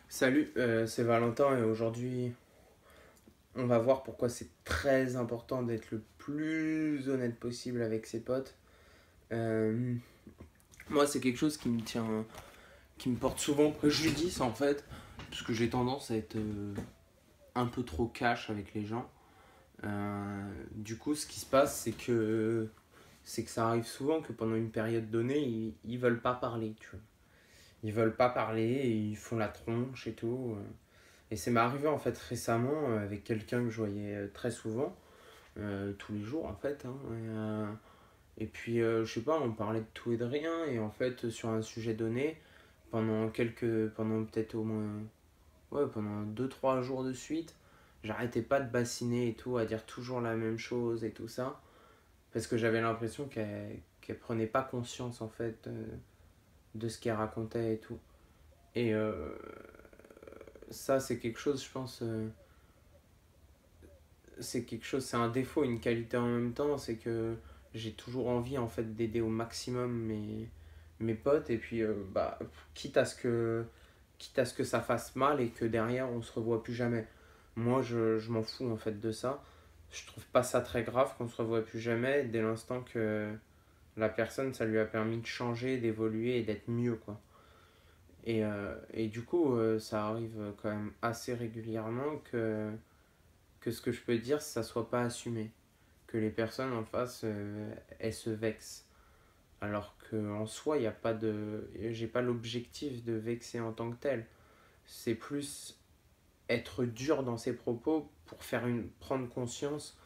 Salut, c'est Valentin et aujourd'hui on va voir pourquoi c'est très important d'être le plus honnête possible avec ses potes. Euh, Moi c'est quelque chose qui me tient, qui me porte souvent préjudice en fait, parce que j'ai tendance à être un peu trop cash avec les gens. Du coup ce qui se passe c'est que ça arrive souvent que pendant une période donnée ils veulent pas parler, tu vois. Ils veulent pas parler et ils font la tronche et tout. Et c'est m'est arrivé en fait récemment avec quelqu'un que je voyais très souvent, tous les jours en fait. Hein, et puis je sais pas, on parlait de tout et de rien. Et en fait, sur un sujet donné, pendant peut-être au moins, ouais, pendant 2 3 jours de suite, j'arrêtais pas de bassiner et tout, à dire toujours la même chose et tout ça. Parce que j'avais l'impression qu'elle prenait pas conscience en fait de ce qu'elle racontait et tout. Et ça, c'est quelque chose, je pense. C'est quelque chose, c'est un défaut, une qualité en même temps, c'est que j'ai toujours envie en fait d'aider au maximum mes potes et puis bah quitte à ce que quitte à ce que ça fasse mal et que derrière on se revoit plus jamais. Moi je m'en fous en fait de ça. Je trouve pas ça très grave qu'on se revoit plus jamais dès l'instant que la personne ça lui a permis de changer, d'évoluer et d'être mieux quoi. Et du coup ça arrive quand même assez régulièrement que ce que je peux dire, ça soit pas assumé. Que les personnes en face, elles se vexent. Alors qu'en soi, il y a pas de. J'ai pas l'objectif de vexer en tant que tel. C'est plus être dur dans ses propos pour prendre conscience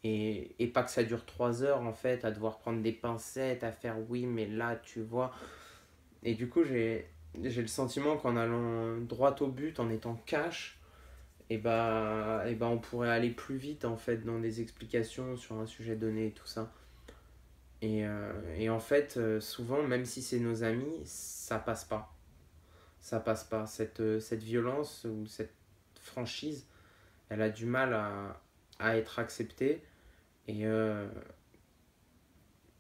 et pas que ça dure 3 heures en fait, à devoir prendre des pincettes, à faire oui, mais là, tu vois. Et du coup, j'ai le sentiment qu'en allant droit au but, en étant cash, et bah on pourrait aller plus vite en fait dans des explications sur un sujet donné et tout ça. Et en fait, souvent, même si c'est nos amis, ça passe pas. Ça passe pas. Cette violence ou cette franchise, elle a du mal à être acceptée. Et, euh,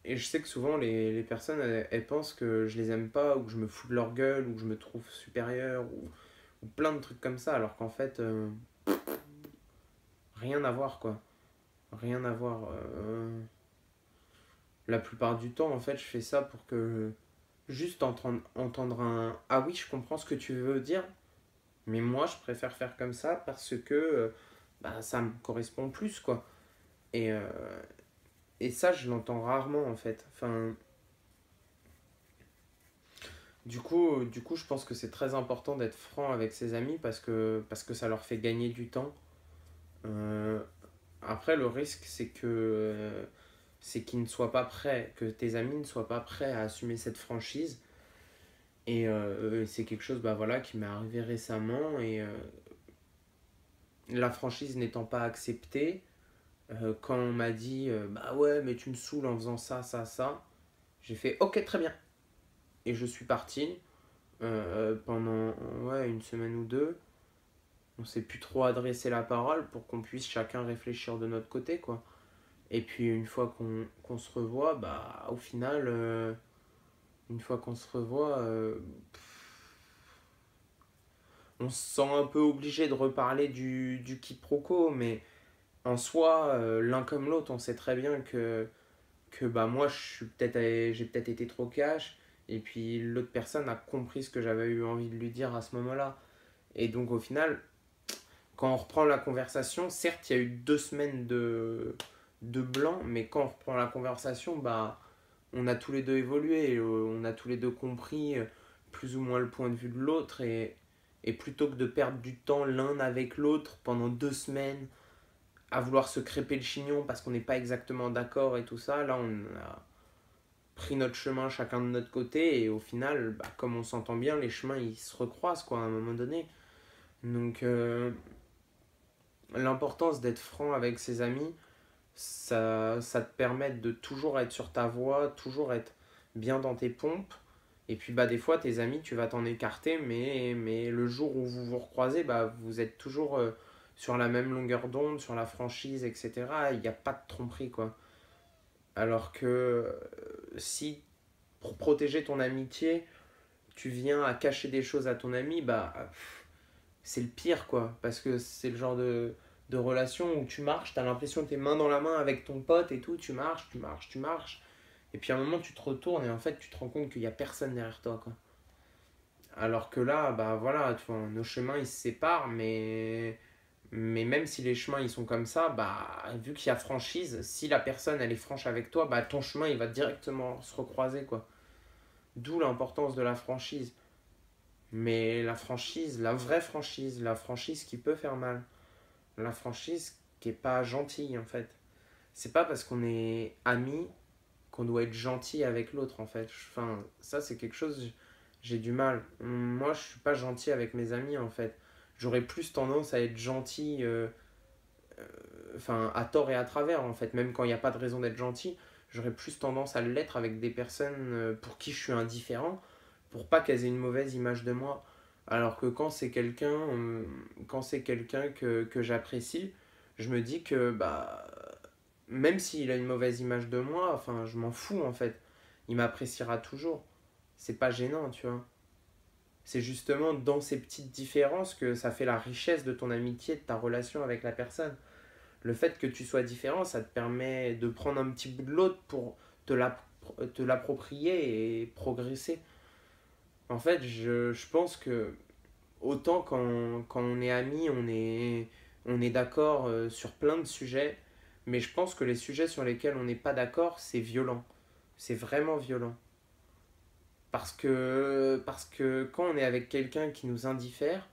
et je sais que souvent, les personnes, elles pensent que je les aime pas, ou que je me fous de leur gueule, ou que je me trouve supérieur, ou plein de trucs comme ça, alors qu'en fait, rien à voir, quoi. Rien à voir. La plupart du temps, en fait, je fais ça pour que juste entendre un ah oui, je comprends ce que tu veux dire, mais moi je préfère faire comme ça parce que bah, ça me correspond plus quoi. Et, euh, et ça, je l'entends rarement en fait. Enfin, du coup, je pense que c'est très important d'être franc avec ses amis parce que ça leur fait gagner du temps. Euh, Après, le risque, c'est qu'ils ne soient pas prêts, que tes amis ne soient pas prêts à assumer cette franchise. Et c'est quelque chose bah, voilà, qui m'est arrivé récemment. Et la franchise n'étant pas acceptée, quand on m'a dit bah ouais, mais tu me saoules en faisant ça, ça, ça, j'ai fait ok, très bien. Et je suis parti pendant ouais, une semaine ou deux. On s'est plus trop adressé la parole pour qu'on puisse chacun réfléchir de notre côté, quoi. Et puis une fois qu'on se revoit, bah au final, une fois qu'on se revoit, on se sent un peu obligé de reparler du quiproquo, mais en soi, l'un comme l'autre, on sait très bien que bah, moi, j'ai peut-être été trop cash, et puis l'autre personne a compris ce que j'avais eu envie de lui dire à ce moment-là. Et donc, au final, quand on reprend la conversation, certes, il y a eu 2 semaines de blanc, mais quand on reprend la conversation, bah, on a tous les deux évolué, on a tous les deux compris plus ou moins le point de vue de l'autre, et plutôt que de perdre du temps l'un avec l'autre pendant 2 semaines, à vouloir se crêper le chignon parce qu'on n'est pas exactement d'accord et tout ça, là on a pris notre chemin chacun de notre côté et au final, bah, comme on s'entend bien, les chemins ils se recroisent quoi à un moment donné. Donc l'importance d'être franc avec ses amis, ça te permet de toujours être sur ta voie, toujours être bien dans tes pompes. Et puis bah des fois tes amis tu vas t'en écarter mais le jour où vous vous recroisez bah vous êtes toujours sur la même longueur d'onde, sur la franchise, etc. Il n'y a pas de tromperie quoi. Alors que si pour protéger ton amitié, tu viens à cacher des choses à ton ami, bah c'est le pire quoi. Parce que c'est le genre de relation où tu marches, t'as l'impression que t'es main dans la main avec ton pote et tout, tu marches, tu marches, tu marches. Et puis à un moment tu te retournes et en fait tu te rends compte qu'il n'y a personne derrière toi quoi. Alors que là, bah voilà, tu vois, nos chemins ils se séparent, mais même si les chemins ils sont comme ça, bah vu qu'il y a franchise, si la personne elle est franche avec toi, bah ton chemin il va directement se recroiser quoi. D'où l'importance de la franchise. Mais la franchise, la franchise qui peut faire mal, la franchise qui est pas gentille en fait. C'est pas parce qu'on est amis qu'on doit être gentil avec l'autre en fait. Enfin, ça c'est quelque chose, j'ai du mal. Moi je suis pas gentil avec mes amis en fait. J'aurais plus tendance à être gentil, enfin à tort et à travers en fait. Même quand il n'y a pas de raison d'être gentil, j'aurais plus tendance à l'être avec des personnes pour qui je suis indifférent, pour pas qu'elles aient une mauvaise image de moi. Alors que quand c'est quelqu'un que j'apprécie, je me dis que bah même s'il a une mauvaise image de moi, enfin, je m'en fous en fait. Il m'appréciera toujours. C'est pas gênant, tu vois. C'est justement dans ces petites différences que ça fait la richesse de ton amitié, de ta relation avec la personne. Le fait que tu sois différent, ça te permet de prendre un petit bout de l'autre pour te l'approprier et progresser. En fait, je pense que autant quand on est amis, on est d'accord sur plein de sujets, mais je pense que les sujets sur lesquels on n'est pas d'accord, c'est violent. C'est vraiment violent. Parce que quand on est avec quelqu'un qui nous indiffère,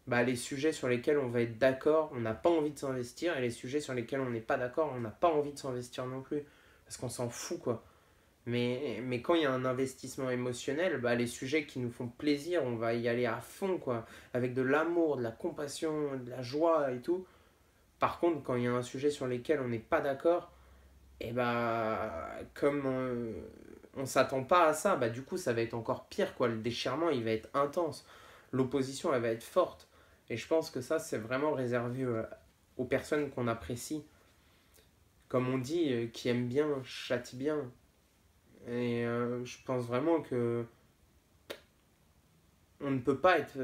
bah, les sujets sur lesquels on va être d'accord, on n'a pas envie de s'investir, et les sujets sur lesquels on n'est pas d'accord, on n'a pas envie de s'investir non plus. Parce qu'on s'en fout, quoi. Mais quand il y a un investissement émotionnel, bah, les sujets qui nous font plaisir, on va y aller à fond, quoi. Avec de l'amour, de la compassion, de la joie et tout. Par contre, quand il y a un sujet sur lequel on n'est pas d'accord, et bah, comme on s'attend pas à ça, bah, du coup, ça va être encore pire, quoi. Le déchirement, il va être intense. L'opposition, elle va être forte. Et je pense que ça, c'est vraiment réservé aux personnes qu'on apprécie. Comme on dit, qui aime bien, châtie bien. Et je pense vraiment que on ne peut pas être,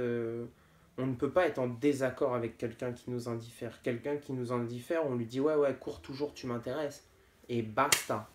on ne peut pas être en désaccord avec quelqu'un qui nous indiffère. Quelqu'un qui nous indiffère, on lui dit ouais, ouais, cours toujours, tu m'intéresses. Et basta.